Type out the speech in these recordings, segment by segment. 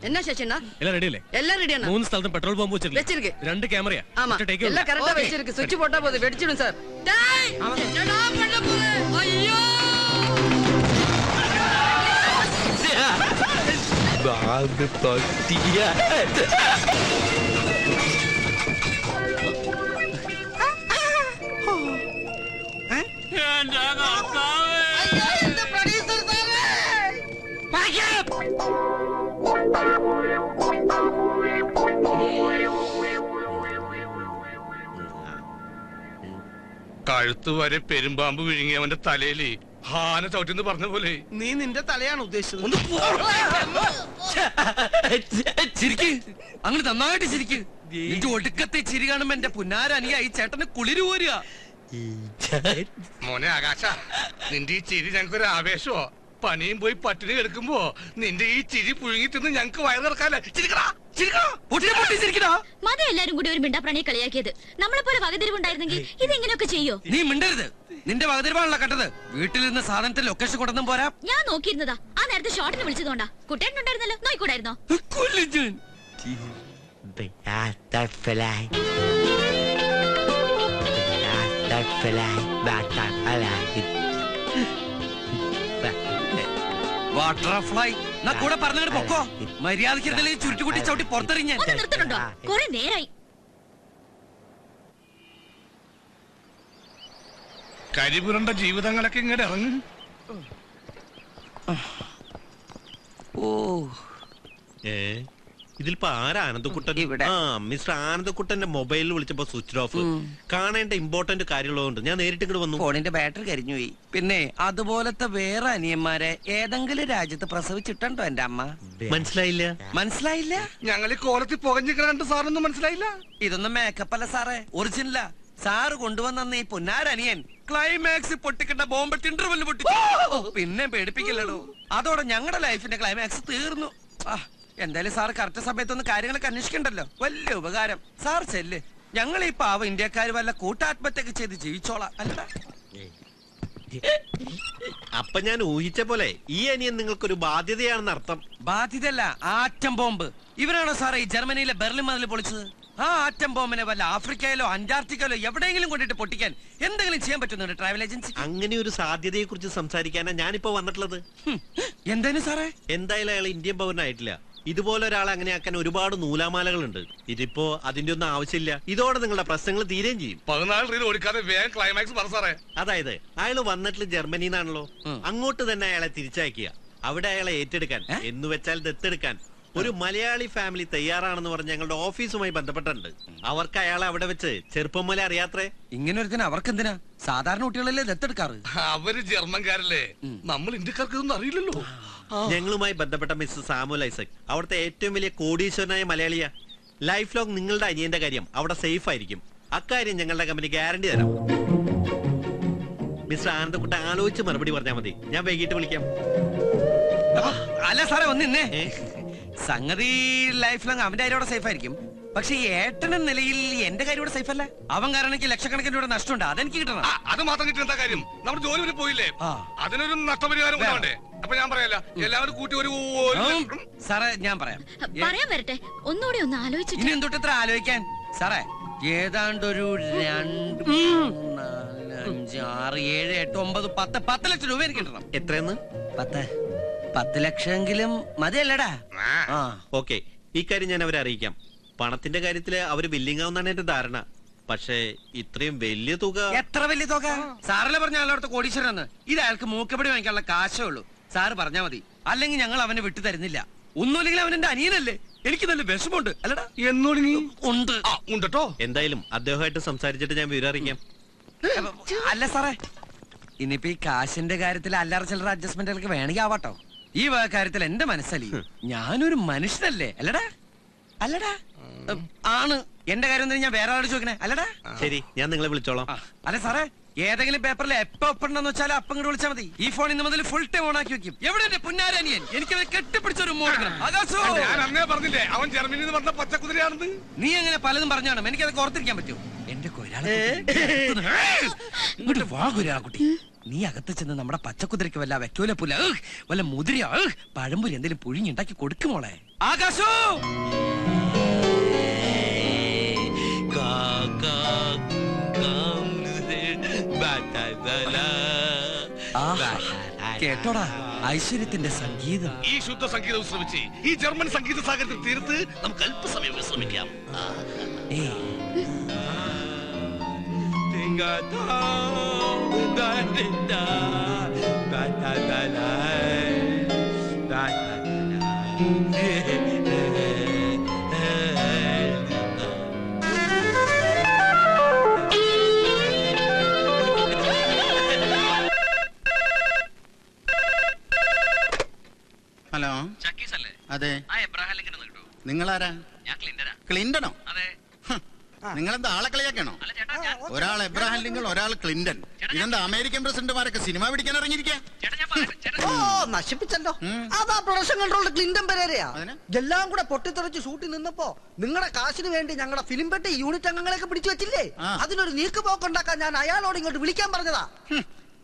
என்ன சேச்சனா எல்லாம் ரெடி இல்ல எல்லாம் ரெடியானா 3 ஸ்தலத்துல பெட்ரோல் பம்ப் வச்சிருக்கு 2 கேமரா ஆமா எல்லாம் கரெக்ட்டா வச்சிருக்கு சுவிட்ச் போட்டா போதும் வெடிச்சிடும் சார் டேய் என்னடா பண்ண போற ஐயோ பாது தொட்டியா കഴുത്ത് വരെ പെരുമ്പാമ്പ് വിഴുങ്ങി അവന്റെ തലയില് ഹാന ചവിട്ടിന്ന് പറഞ്ഞ പോലെ. നീ നിന്റെ തലയാണ് ഉദ്ദേശിച്ചത്. ചിരിക്ക്, അങ്ങനെ നന്നായിട്ട് ചിരിക്ക്. നിന്റെ ഒടുക്കത്തെ ചിരി കാണുമ്പോ എന്റെ പുന്നാരനിയ ഈ ചേട്ടന് കുളിര് പോരുക. മോനെ ആകാശ, നിന്റെ ഈ ചിരി ഞങ്ങൾക്കൊരു ആവേശമോ? പണിയും പോയി പട്ടിണി എടുക്കുമ്പോ നിന്റെ ഈ ചിരി പുഴുങ്ങി തിന്ന് ഞങ്ങക്ക് വയറ് നിറക്കാല്ലേ? ചിരിക്കടാ മത എല്ലാരും കൂടി ഒരു മിണ്ടാപ്രാണിയെ കളിയാക്കിയത്. നമ്മളെ പോലെ വകതിരിവുണ്ടായിരുന്നെങ്കിൽ ഇതെങ്ങനെയൊക്കെ ചെയ്യോ? നീ മിണ്ടരുത്. നിന്റെ വകതിരിവാണല്ലോ കട്ടത്. വീട്ടിൽ നിന്ന് സാധനത്തെ ലൊക്കേഷൻ കൊണ്ടൊന്നും പോരാ. ഞാൻ നോക്കിയിരുന്നതാ. ആ നേരത്തെ ഷോട്ടിന് വിളിച്ചതുകൊണ്ടാ. കുട്ടേട്ടനുണ്ടായിരുന്നല്ലോ, നോയിക്കൂടായിരുന്നോ? ബട്ടർഫ്ലൈ കൂടെ പറഞ്ഞങ്ങോട്ട് പൊക്കോ. മര്യാദക്ക് ചുരുട്ടുകുട്ടി ചവിട്ടി പുറത്തെറിഞ്ഞ ഒന്ന് നിർത്തണുണ്ടോ? കുറെ നേരായി. കരിപുരണ്ട ജീവിതങ്ങളൊക്കെ ഇങ്ങോട്ട് ഇറങ്ങും. ഓ ഇതിലിപ്പോ ആരാ ആനന്ദക്കുട്ടൻ? മിസ്റ്റർ ആനന്ദക്കുട്ടന്റെ മൊബൈലിൽ വിളിച്ചപ്പോ സ്വിച്ച് ഓഫ്. കാണേണ്ട ഇമ്പോർട്ടന്റ് കാര്യമുള്ളതുകൊണ്ട് ഞാൻ നേരിട്ട് ഇങ്ങോട്ട് വന്നു. ഫോണിന്റെ ബാറ്ററി കരിഞ്ഞുപോയി. പിന്നെ അതുപോലത്തെ വേറെ അനിയന്മാരെ ഏതെങ്കിലും രാജ്യത്ത് പ്രസവിച്ചിട്ടുണ്ടോ എന്റെ അമ്മ? മനസ്സിലായില്ല. ഞങ്ങൾ ഈ കോലത്തിൽ പുകഞ്ഞിട്ട് സാറൊന്നും മനസ്സിലായില്ല. ഇതൊന്നും മേക്കപ്പ് അല്ല സാറേ, ഒറിജിനലാ. സാറ് കൊണ്ടുവന്ന ഈ പുന്നാരനിയൻ ക്ലൈമാക്സ് പൊട്ടിക്കേണ്ട ബോംബ് ഇന്റർവെല്ല് പൊട്ടിച്ചു. പിന്നെ പേടിപ്പിക്കില്ലടോ. അതോടെ ഞങ്ങളുടെ ലൈഫിന്റെ ക്ലൈമാക്സ് തീർന്നു. എന്തായാലും സാർ കറക്റ്റ് സമയത്തൊന്ന് കാര്യങ്ങളൊക്കെ അന്വേഷിക്കണ്ടല്ലോ. വലിയ ഉപകാരം. സാർ ചെല്ല്. ഞങ്ങൾ ഈ പാവ ഇന്ത്യക്കാര് വല്ല കൂട്ടാത്മഹത്യൊക്കെ ചെയ്ത് ജീവിച്ചോളാം. അല്ലടാ, അപ്പൊ ഞാൻ ഊഹിച്ച പോലെ ഈ അനിയൻ നിങ്ങൾക്കൊരു ബാധ്യതയാണെന്ന് അർത്ഥം. ബാധ്യതയല്ല, ആറ്റം ബോംബ്. ഇവരാണോ സാറേ ഈ ജർമ്മനിയിലെ ബെർലിൻ മതിൽ പൊളിച്ചത്? ആ ആറ്റം ബോംബിനെ വല്ല ആഫ്രിക്കയിലോ അന്റാർട്ടിക്കയിലോ എവിടെയെങ്കിലും കൊണ്ടിട്ട് പൊട്ടിക്കാൻ എന്തെങ്കിലും ചെയ്യാൻ പറ്റുന്നുണ്ട് ട്രാവൽ ഏജൻസി? അങ്ങനെ ഒരു സാധ്യതയെ കുറിച്ച് സംസാരിക്കാനാ ഞാനിപ്പോ വന്നിട്ടുള്ളത്. എന്തായാലും സാറേ, എന്തായാലും അയാൾ ഇന്ത്യൻ പൗരനായിട്ടില്ല. ഇതുപോലെ ഒരാളെ അങ്ങനെ ആക്കാൻ ഒരുപാട് നൂലാമാലകളുണ്ട്. ഇതിപ്പോ അതിന്റെ ഒന്നും ആവശ്യമില്ല. ഇതോടെ നിങ്ങളുടെ പ്രശ്നങ്ങൾ തീരുകയും ചെയ്യും. 14 റീൽ ഓടിക്കാതെ വേഗം ക്ലൈമാക്സ് പറ സാറേ. അതായത് അയാൾ വന്നിട്ടുള്ള ജർമ്മനിന്നാണല്ലോ, അങ്ങോട്ട് തന്നെ അയാളെ തിരിച്ചയക്കുക. അവിടെ അയാളെ ഏറ്റെടുക്കാൻ, എന്ന് വെച്ചാൽ ദത്തെടുക്കാൻ ഒരു മലയാളി ഫാമിലി തയ്യാറാണെന്ന് പറഞ്ഞ് ഞങ്ങളുടെ ഓഫീസുമായി ബന്ധപ്പെട്ടിട്ടുണ്ട്. അവർക്ക് അയാളെ അവിടെ വെച്ച് ചെറുപ്പം മുതലേ അറിയാത്രേ. ഇങ്ങനെ ഒരുത്തിന് അവർക്ക് എന്തിനാ? സാധാരണ കുട്ടികളല്ലേ ദത്തെടുക്കാറ്? അവര് ജർമ്മൻകാരല്ലേ, നമ്മൾ ഇന്ത്യക്കാർക്ക് ഇതൊന്നും അറിയില്ലല്ലോ. ഞങ്ങളുമായി ബന്ധപ്പെട്ട മിസ്റ്റർ സാമുൽ ഐസക് അവിടുത്തെ ഏറ്റവും വലിയ കോടീശ്വരനായ മലയാളിയാ. ലൈഫ് ലോങ് നിങ്ങളുടെ അനിയന്റെ കാര്യം അവിടെ സേഫ് ആയിരിക്കും. അക്കാര്യം ഞങ്ങളുടെ കമ്പനി ഗ്യാരണ്ടി തരാം. മിസ്റ്റർ ആനന്ദക്കുട്ട ആലോചിച്ച് മറുപടി പറഞ്ഞാൽ മതി. ഞാൻ വൈകിട്ട് വിളിക്കാം. അല്ല സാറേ, ഒന്നിന്നേ. സംഗതി ലൈഫ് ലോങ് അവന്റെ കാര്യം സേഫ് ആയിരിക്കും. പക്ഷെ ഈ ഏട്ടന്റെ നിലയിൽ എന്റെ കാര്യം ഇവിടെ സേഫ് അല്ല. അവൻ കാരണം എനിക്ക് ലക്ഷക്കണക്കിന് രൂപ നഷ്ടമുണ്ട്. അതെനിക്ക് കിട്ടണം. അത് മാത്രം കിട്ടുന്ന കാര്യം നമ്മുടെ ജോലി വരെ പോയില്ലേ, അതിനൊരു നഷ്ടപരിഹാരം ഉണ്ടാവണ്ടേ? അപ്പൊ ഞാൻ പറയല്ല, എല്ലാവരും കൂട്ടി ഒരു സാറേ ഞാൻ പറയാം. വരട്ടെ, ഒന്നുകൂടി ഒന്ന് ആലോചിച്ചു. ഇനി എന്തൊട്ട് എത്ര ആലോചിക്കാൻ സാറേ? ഏതാണ്ടൊരു 2, 4, 5, 6, 7, 8, 9, 10 ലക്ഷം രൂപ എനിക്ക് കിട്ടണം. എത്രയെന്ന്? 10 ലക്ഷമെങ്കിലും മതിയല്ലടാ. ഓക്കെ, ഈ കാര്യം ഞാൻ അവരെ അറിയിക്കാം. പണത്തിന്റെ കാര്യത്തില് അവര് വില്ലിങ്ങാവുന്നാണ് എന്റെ ധാരണ. പക്ഷേ ഇത്രയും വലിയ തുക. എത്ര വലിയ തുക? സാറല്ലേ പറഞ്ഞ അയാളോടത്ത് കോടീശ്വരന്ന്. ഇത് അയാൾക്ക് മൂക്കപ്പടി വാങ്ങിക്കാനുള്ള കാശേ ഉള്ളൂ. സാറ് പറഞ്ഞാ മതി, അല്ലെങ്കിൽ ഞങ്ങൾ അവനെ വിട്ടു തരുന്നില്ല. ഒന്നുമില്ലെങ്കിൽ അവൻ എന്റെ അനിയനല്ലേ. എനിക്ക് നല്ല വിഷമമുണ്ട്. അല്ലടാ, ഉണ്ട് കേട്ടോ. എന്തായാലും അദ്ദേഹമായിട്ട് സംസാരിച്ചിട്ട് ഞാൻ വിവരം അറിയിക്കാം. അല്ല സാറേ, ഇനിയിപ്പോ ഈ കാശിന്റെ കാര്യത്തിൽ അല്ലറ ചില്ലറ അഡ്ജസ്റ്റ്മെന്റുകൾക്ക് വേണമെങ്കിൽ ആവാട്ടോ. ഈ കാര്യത്തിൽ എന്റെ മനസ്സലി, ഞാനൊരു മനുഷ്യനല്ലേ. അല്ലടാ അല്ലടാ ആണ്. എന്റെ കാര്യം ഞാൻ വേറെ ആളോട് ചോദിക്കണേ. അല്ലടാ. ശരി, ഞാൻ നിങ്ങളെ വിളിച്ചോളാം. അല്ല സാറേ, ഏതെങ്കിലും പേപ്പറിൽ എപ്പോ ഒപ്പിടണമെന്ന് വെച്ചാൽ അപ്പം ഇങ്ങോട്ട് വിളിച്ചാൽ മതി. ഈ ഫോൺ ഇന്ന് മുതൽ ഫുൾ ടൈം ഓൺ ആക്കി വെക്കും. എവിടെ എന്റെ പുന്നാരനിയൻ? എനിക്ക് കെട്ടിപ്പിടിച്ചൊരു മോഡണം. പറഞ്ഞില്ലേ അവൻ ജർമ്മനിയിൽ നിന്ന് പറഞ്ഞ പച്ചക്കുതിരയാണെന്ന്? നീ അങ്ങനെ പലതും പറഞ്ഞാണ്, എനിക്കതൊക്കെ ഓർത്തിരിക്കാൻ പറ്റുമോ? എന്റെ കൊരാളെ ഇങ്ങോട്ട് വാ കുരാക്കുട്ടി. നീ അകത്ത് ചെന്ന് നമ്മുടെ പച്ചക്കുതിരയ്ക്ക് വല്ല വെക്കൂല പുല വല്ല മുതിര പഴമ്പുരി എന്തെങ്കിലും പുഴിഞ്ഞുണ്ടാക്കി കൊടുക്കുമോളെ. ആകാശോ കേട്ടോടാ ഐശ്വര്യത്തിന്റെ സംഗീതം. ഈ ശുദ്ധ സംഗീതം ശ്രമിച്ച് ഈ ജർമ്മൻ സംഗീത സാഗരത്തിൽ തീർത്ത് നമുക്ക് അല്പസമയം വിശ്രമിക്കാം. ഹലോ, അതെ, നിങ്ങളാരാ? ക്ലിന്റണോ? നിങ്ങളെന്താ ആളെ കളിയാക്കണോ? ഒരാൾ എബ്രഹാം ലിങ്കൺ, ഒരാൾ ക്ലിന്റൺ. ഇതെന്താ അമേരിക്കൻ പ്രസിഡന്റുമാരൊക്കെ സിനിമ പിടിക്കാൻ ഇറങ്ങിയിരിക്കാ? നശിപ്പിച്ചല്ലോ. അതാ പ്രൊഡക്ഷൻ കൺട്രോളിൽ ക്ലിന്റൺ പെരേരയാ. എല്ലാം കൂടെ പൊട്ടിത്തെറിച്ച് ഷൂട്ടിൽ നിന്നപ്പോ നിങ്ങളുടെ കാശിന് വേണ്ടി ഞങ്ങളുടെ ഫിലിം പെട്ടി യൂണിറ്റ് അംഗങ്ങളെയൊക്കെ പിടിച്ചു വെച്ചില്ലേ? അതിനൊരു നീക്കുപോക്കുണ്ടാക്കാൻ ഞാൻ അയാളോട് ഇങ്ങോട്ട് വിളിക്കാൻ പറഞ്ഞതാ.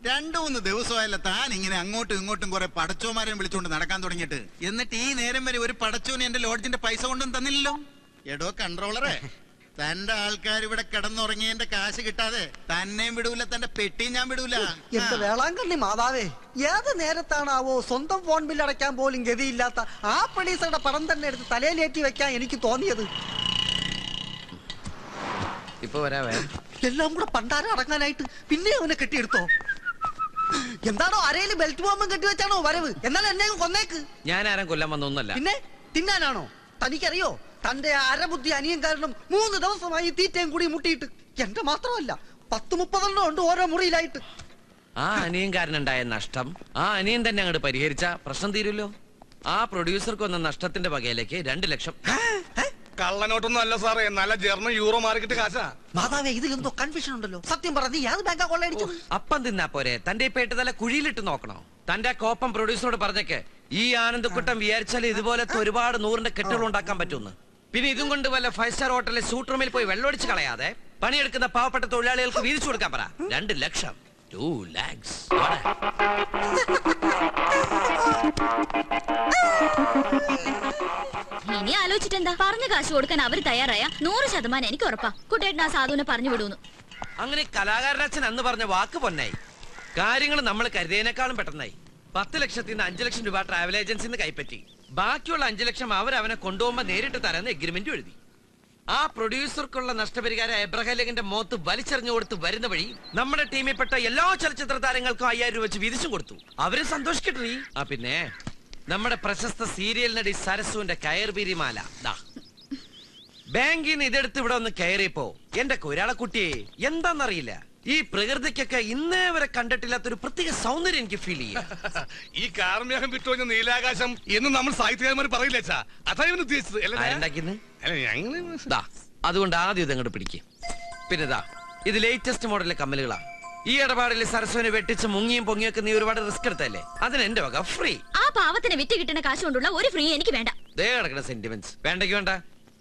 2-3 ദിവസമായല്ലോ താൻ ഇങ്ങനെ അങ്ങോട്ടും ഇങ്ങോട്ടും കുറെ പടച്ചോമാരെയും വിളിച്ചുകൊണ്ട് നടക്കാൻ തുടങ്ങിയിട്ട്. എന്നിട്ട് ഈ നേരം വരെ ഒരു പടച്ചോന് എന്റെ ലോഡ്ജിന്റെ പൈസ കൊണ്ടും തന്നില്ലല്ലോ. എടോ കൺട്രോളറെ, തന്റെ ആൾക്കാർ ഇവിടെ കിടന്നുറങ്ങിയതിന്റെ കാശ് കിട്ടാതെ തന്നെയും വിടൂല, തന്റെ പെട്ടിയും ഞാൻ വിടൂല. എന്റെ വേളാങ്കണ്ണി മാതാവേ, ഏത് നേരത്താണാവോ സ്വന്തം ഫോൺ ബില്ല് അടയ്ക്കാൻ പോലും ഗതിയില്ലാത്ത ആ പ്രൊഡ്യൂസറുടെ പടം തന്നെ എടുത്ത് തലയിലേറ്റി വെക്കാൻ എനിക്ക് തോന്നിയത്. ഇപ്പൊ വരാവേ. എല്ലാം കൂടെ പണ്ടാരം അടങ്ങാനായിട്ട് പിന്നെ അവനെ കെട്ടിയെടുത്തോ? എന്താണോ അരയില് ബെൽറ്റ് ബോംബും കെട്ടിവെച്ചാണോ വരവ്? എന്നാൽ എന്നെ കൊന്നേക്ക്. ഞാൻ ആരും കൊല്ലാൻ വന്നൊന്നല്ല. പിന്നെ തിന്നാനാണോ? തനിക്കറിയോ തന്റെ അരബുദ്ധി അനിയൻ കാരണം 3 ദിവസമായി തീറ്റയും കൂടി മുട്ടിയിട്ട്. എന്റെ മാത്രമല്ല 10-30 ഉണ്ട് ഓരോ മുറിയിലായിട്ട്. ആ അനിയൻകാരനുണ്ടായ നഷ്ടം ആ അനിയൻ തന്നെ അങ്ങോട്ട് പരിഹരിച്ച പ്രശ്നം തീരുമല്ലോ. ആ പ്രൊഡ്യൂസർക്ക് വന്ന നഷ്ടത്തിന്റെ വകയിലേക്ക് 2 ലക്ഷം. കള്ളനോട്ടൊന്നും അല്ല സാറേ, നല്ല ജർമ്മൻ യൂറോ മാർക്കറ്റ് കാശാ. മാതാവേ, ഇതിലെന്തോ കൺഫ്യൂഷൻ ഉണ്ടല്ലോ. സത്യം പറഞ്ഞ യാത് ബാങ്കാ കൊള്ളയടിച്ചു. അപ്പം തിന്നാ പോരെ, തന്റെ പേട്ട് തല കുഴിയിലിട്ട് നോക്കണോ? തന്റെ കോപ്പം പ്രൊഡ്യൂസറോട് പറഞ്ഞേക്ക് ഈ ആനന്ദക്കുട്ടം വിചാരിച്ചാൽ ഇതുപോലത്തെ ഒരുപാട് 100ന്റെ കെട്ടുകൾ ഉണ്ടാക്കാൻ പറ്റുമെന്ന്. പിന്നെ ഇതും കൊണ്ട് വല്ല 5 സ്റ്റാർ ഹോട്ടലിലെ സൂട്ട് റൂമിൽ പോയി വെള്ളമടിച്ച് കളയാതെ പണിയെടുക്കുന്ന പാവപ്പെട്ട തൊഴിലാളികൾക്ക് വീതിച്ചു കൊടുക്കാൻ പറ. 2 ലക്ഷം. 2 lakhs. ഇനി ആലോചിച്ചിട്ടെന്താ? പറഞ്ഞ കാശ് കൊടുക്കാൻ അവർ തയ്യാറായ 100% എനിക്ക് ഉറപ്പാ കുട്ടേട്ടൻ ആ സാധുവിനെ പറഞ്ഞു വിടൂന്ന്. അങ്ങനെ കലാകാരനച്ഛൻ അന്ന് പറഞ്ഞ വാക്ക് പൊന്നായി. കാര്യങ്ങൾ നമ്മൾ കരുതിയതിനേക്കാളും പെട്ടെന്നായി. 10 ലക്ഷത്തിൽ നിന്ന് 5 ലക്ഷം രൂപ ട്രാവൽ ഏജൻസിന്ന് കൈപ്പറ്റി. ബാക്കിയുള്ള 5 ലക്ഷം അവനെ കൊണ്ടുപോകുമ്പോ നേരിട്ട് തരാന്ന് എഗ്രിമെന്റ് എഴുതി. ആ പ്രൊഡ്യൂസർക്കുള്ള നഷ്ടപരിഹാരം എബ്രഹാം ലിങ്കന്റെ മോത്ത് വലിച്ചെറിഞ്ഞു കൊടുത്ത് വരുന്ന വഴി നമ്മുടെ ടീമിൽപ്പെട്ട എല്ലാ ചലച്ചിത്ര താരങ്ങൾക്കും 5000 രൂപ വെച്ച് വീതിച്ചും കൊടുത്തു. അവര് സന്തോഷിക്കട്ടെ. ആ പിന്നെ നമ്മുടെ പ്രശസ്ത സീരിയൽ നടി സരസുവിന്റെ കയർപിരിമാല ബാങ്കിൽ നിന്ന് ഇതെടുത്ത് ഇവിടെ ഒന്ന് കയറിയപ്പോ എന്റെ കൊരാളെ കുട്ടിയെ എന്താന്നറിയില്ല, ഈ പ്രകൃതിക്കൊക്കെ ഇന്നേ വരെ കണ്ടിട്ടില്ലാത്തൊരു പ്രത്യേക സൗന്ദര്യം എനിക്ക് ഫീൽ ചെയ്യാം. ഈ കാർമേഘം വിട്ടുവഞ്ഞ നീലാകാശം എന്ന് നമ്മൾ സാഹിത്യകാരന്മാർ പറയില്ല. അതാ ഇവൻ ഉദ്ദേശിച്ചത്. അതുകൊണ്ട് ആദ്യം ഇതങ്ങോട്ട് പിടിക്കും. പിന്നെ ഇത് ലേറ്റസ്റ്റ് മോഡലിലെ കമ്മലുകളാ. ഈ ഇടപാടിൽ സരസ്വനെ വെട്ടിച്ച് മുങ്ങിയും പൊങ്ങിയൊക്കെ നീ ഒരുപാട് റിസ്ക് എടുത്തല്ലേ, അതിന് എന്റെ വക ഫ്രീ. ആ പാവത്തിന് വിറ്റ് കിട്ടുന്ന കാശ് കൊണ്ടുള്ള ഒരു ഫ്രീ എനിക്ക് വേണ്ട. ദേ കിടക്കുന്ന സെന്റിമെന്റ്സ് വേണ്ടെങ്കിൽ വേണ്ട.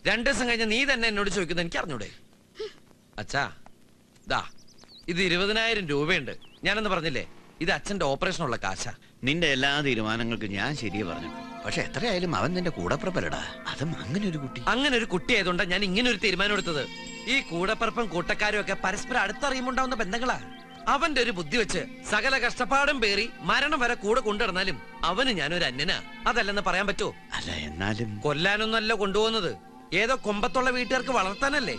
2 ദിവസം കഴിഞ്ഞ് നീ തന്നെ എന്നോട് ചോദിക്കുന്നത് എനിക്ക് അറിഞ്ഞൂടെ? അച്ഛാ ഇത് 20,000 രൂപയുണ്ട്. ഞാനെന്ന് പറഞ്ഞില്ലേ, ഇത് അച്ഛന്റെ ഓപ്പറേഷനുള്ള കാശാ. നിന്റെ എല്ലാ തീരുമാനങ്ങൾക്കും ഞാൻ ശരിയെ പറഞ്ഞു. പക്ഷെ എത്രയായാലും അവൻ നിന്റെ കൂടപ്പിറപ്പല്ലടാ. അതും അങ്ങനെ ഒരു കുട്ടി ആയതുകൊണ്ടാ ഞാൻ ഇങ്ങനെ ഒരു തീരുമാനം എടുത്തത്. ഈ കൂടപ്പിറപ്പും കൂട്ടക്കാരും ഒക്കെ പരസ്പരം അടുത്തറിയുമുണ്ടാവുന്ന ബന്ധങ്ങളാ. അവന്റെ ഒരു ബുദ്ധി വെച്ച് സകല കഷ്ടപ്പാടും പേറി മരണം വരെ കൂടെ കൊണ്ടുവന്നാലും അവന് ഞാനൊരു അന്യനാ. അതല്ലെന്ന് പറയാൻ പറ്റുമോ? അല്ല, എന്നാലും കൊല്ലാനൊന്നല്ല കൊണ്ടുപോകുന്നത്, ഏതോ കൊമ്പത്തുള്ള വീട്ടുകാർക്ക് വളർത്താനല്ലേ.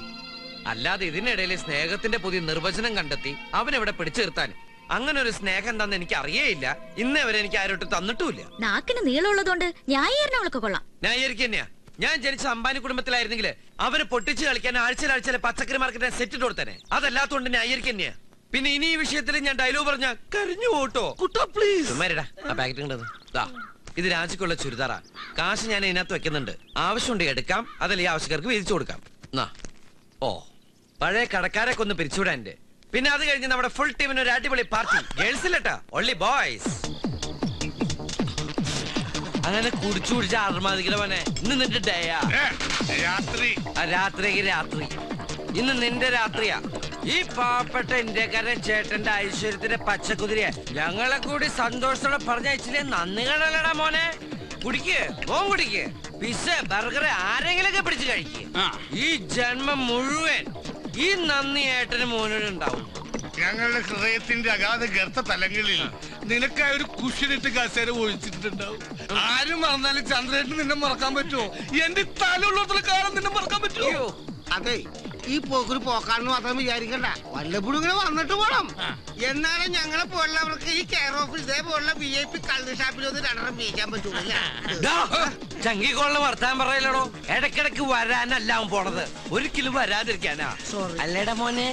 അല്ലാതെ ഇതിനിടയിൽ സ്നേഹത്തിന്റെ പുതിയ നിർവചനം കണ്ടെത്തി അവനെവിടെ പിടിച്ചു നിർത്താൻ. അങ്ങനെ ഒരു സ്നേഹം എന്താന്ന് എനിക്ക് അറിയേയില്ല. ഇന്നേ വരെ എനിക്ക് ആരോട്ട് തന്നിട്ടുമില്ല. നാക്കിന് നീളമുള്ളതുകൊണ്ട് ന്യായീകരണങ്ങളൊക്കെ കൊള്ളാം. ന്യായീകരിക്കുക തന്നെയാ. ഞാൻ ജനിച്ച അംബാനി കുടുംബത്തിലായിരുന്നെങ്കിൽ അവന് പൊട്ടിച്ച് കളിക്കാൻ ആഴ്ചയിലെ പച്ചക്കറി മാർക്കറ്റിനെ സെറ്റ് കൊടുത്തനെ. അതല്ലാത്തോണ്ട് ന്യായീകരിക്കുക തന്നെയാ. പിന്നെ ഇനി ഈ വിഷയത്തിൽ ഞാൻ ഡയലോഗ് പറഞ്ഞ കരഞ്ഞു പോട്ടോ കുട്ടാ പ്ലീസ്. ആ പാക്കറ്റ് ഇത് രാജിക്കുള്ള ചുരിദാറാ. കാശ് ഞാൻ ഇതിനകത്ത് വെക്കുന്നുണ്ട്. ആവശ്യമുണ്ട് എടുക്കാം, അതല്ല ഈ ആവശ്യക്കാർക്ക് വീതിച്ചു കൊടുക്കാം. പഴയ കടക്കാരൊക്കെ ഒന്ന് പിരിച്ചുവിടാൻ എന്റെ. പിന്നെ അത് കഴിഞ്ഞ് നമ്മുടെ ഫുൾ ടീമിന് ഒരു അടിപൊളി പാർട്ടി. ഗേൾസ് ഇല്ലട്ടാ, ഓൺലി ബോയ്സ്. അങ്ങനെ കുടിച്ചു കുടിച്ച അർമാദിക്കണവനെ. ഇന്ന് നിന്റെ ഡേയാ. രാത്രി ഇന്ന് നിന്റെ രാത്രിയാ. ഈ പാവപ്പെട്ട ഇന്ത്യക്കാരൻ ചേട്ടന്റെ ഐശ്വര്യത്തിന്റെ പച്ചക്കുതിരയെ ഞങ്ങളെ കൂടി സന്തോഷത്തോടെ പറഞ്ഞയച്ചില്ലേ നന്ദി കാണലടാ മോനെ. കുടിക്ക് മോൻ കുടിക്ക്. പിസ്സ ബർഗർ ആരെങ്കിലൊക്കെ പിടിച്ച് കഴിക്കുക. ഈ ജന്മം മുഴുവൻ ഈ നന്ദി ഏട്ടന് മോനോട് ഉണ്ടാവും. ഞങ്ങളുടെ ഹൃദയത്തിന്റെ അഗാധ ഗർത്ത തലങ്ങളിൽ നിനക്കായ ഒരു കുഷ്യനിട്ട് കസേര ഒഴിച്ചിട്ടുണ്ടാവും. ആരും മറന്നാലും ചന്ദ്രേട്ടന് നിന്നെ മറക്കാൻ പറ്റുമോ? എന്റെ തലയുള്ളത്ര കാലം നിന്നെ മറക്കാൻ പറ്റുമോ? അതെ, ഈ പോക്കൊരു പോക്കാണെന്ന് മാത്രം വിചാരിക്കണ്ട. വല്ലപ്പോഴും ഇങ്ങനെ വന്നിട്ട് പോണം. എന്നാലും ഞങ്ങളെ പോലുള്ളവർക്ക് ഈ കെയർ ഓഫീസ് ഇതേപോലുള്ള VIP കള്ള് ഷാപ്പിലൊന്നും രണ്ടെണ്ണം വീശാൻ പറ്റൂല. ചങ്കിക്കൊള്ള വർത്താൻ പറയലടോ. ഇടക്കിടക്ക് വരാനല്ല അവൻ പോണത്, ഒരിക്കലും വരാതിരിക്കാനാ. അല്ലേടാ മോനെ?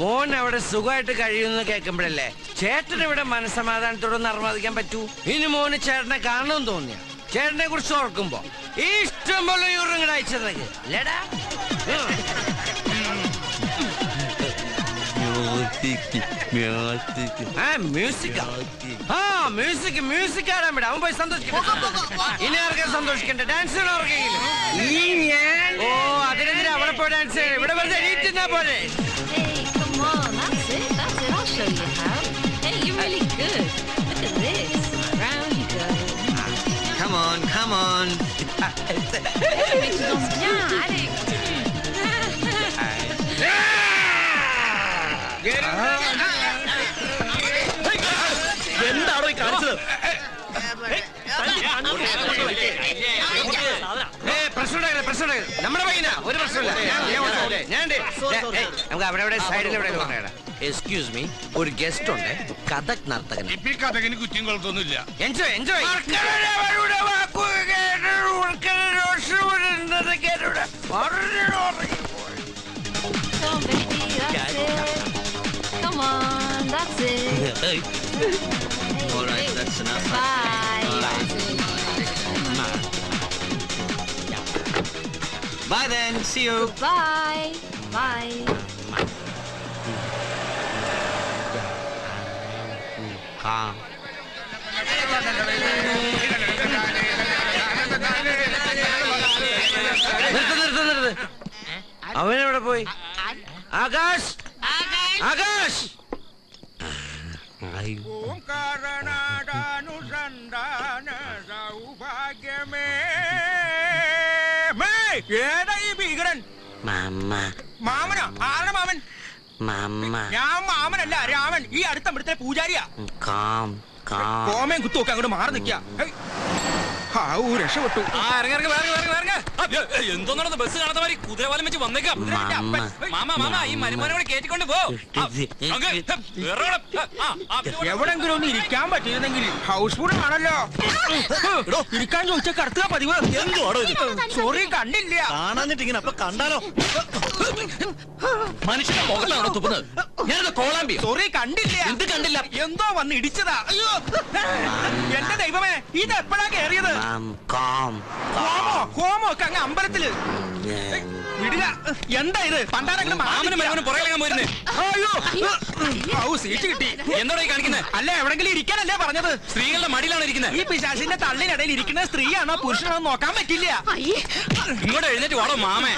മോൻ അവിടെ സുഖമായിട്ട് കഴിയുമെന്ന് കേൾക്കുമ്പോഴല്ലേ ചേട്ടൻ ഇവിടെ മനസ്സമാധാനത്തോടെ നർമ്മദിക്കാൻ പറ്റൂ. ഇനി മോന് ചേട്ടനെ കാണണമെന്ന് തോന്നിയ ചേട്ടനെ കുറിച്ച് ഓർക്കുമ്പോ ഇഷ്ടം പോലെ യൂറിങ്ങടെ അയച്ചതെങ്കിൽ അല്ലേടാ? മ്യൂസിക് ആടാൻ വിടാം. അവൻ പോയി സന്തോഷിക്കട്ടെ. ഇനി ആർക്കും സന്തോഷിക്കണ്ടേ? ഡാൻസ് ഓ അതിനെതിരെ അവിടെ പോയി ഡാൻസ് ചെയ്യണം. ഇവിടെ വെറുതെ എണീറ്റിരുന്നാ പോലെ. Come on, come on. എന്താണോ ഈ കാണിച്ചത്? നമ്മുടെ പയ്യനാ, ഒരു പ്രശ്നമില്ല. നമുക്ക് അവിടെ ഇവിടെ സൈഡിൽ എവിടെ എക്സ്ക്യൂസ് മീ, ഒരു ഗസ്റ്റ് ഉണ്ട്, കഥക് നർത്തകൻ. ഇപ്പൊ ഈ കഥകിന് കുറ്റിയും കൊളത്തൊന്നുമില്ല. Enjoy enjoy. Come on, that's it. All right, that's enough. Bye then. See you. Bye. Bye. അവനെവിടെ പോയി? ആകാശ്, ആകാശ്. ഭീകരൻ മാമനോ? ആരുടെ മാമൻ? ഞാൻ മാമനല്ല, രാമൻ. ഈ അടുത്ത ഇവിടുത്തെ പൂജാരിയാ. കോമയും കുത്തുമൊക്കെ അങ്ങോട്ട് മാറി നിൽക്കാ. രക്ഷപ്പെട്ടു. എന്തോന്നാണ് ബസ് കാണാത്ത മാതിരി കുതിരവാലം വെച്ച് വന്നേക്കാം. ഈ മരുമോനെ കേറ്റിക്കൊണ്ട് പോ. എവിടെങ്കിലും ഒന്ന് ഇരിക്കാൻ പറ്റിയിരുന്നെങ്കിൽ. ഹൗസ്ഫുൾ ആണല്ലോ. ഇരിക്കാൻ ചോദിച്ചാൽ കടത്തുക പതിവ്. സോറി, കണ്ടില്ല. കാണാഞ്ഞിട്ട് ഇങ്ങനെ അപ്പൊ കണ്ടാലോ? മനുഷ്യന്റെ മുകളിലാണോ തുപ്പുന്നത്? ഞാനത് കോളാമ്പി. സോറി, കണ്ടില്ല. എന്ത് കണ്ടില്ല? എന്തോ വന്ന് ഇടിച്ചതാ. അയ്യോ എന്റെ ദൈവമേ, ഇത് എപ്പോഴാ കേറിയത്? ഹോമോ ഒക്കെ അങ്ങ് അമ്പലത്തില് വിടുക. എന്താ ഇത്? പണ്ടാരെങ്കിലും പുറകെ സീറ്റ് കിട്ടി. എന്തോടെ കാണിക്കുന്നത്? അല്ല, എവിടെങ്കിലും ഇരിക്കാനല്ലേ പറഞ്ഞത്? സ്ത്രീകളുടെ മടിയിലാണ് ഇരിക്കുന്നത്. ഈ പിശാചിന്റെ തള്ളിനിടയിൽ ഇരിക്കുന്ന സ്ത്രീയാണോ പുരുഷനാണോ നോക്കാൻ പറ്റില്ല. ഇങ്ങോട്ട് എഴുന്നേറ്റ് വാടോ മാമേ.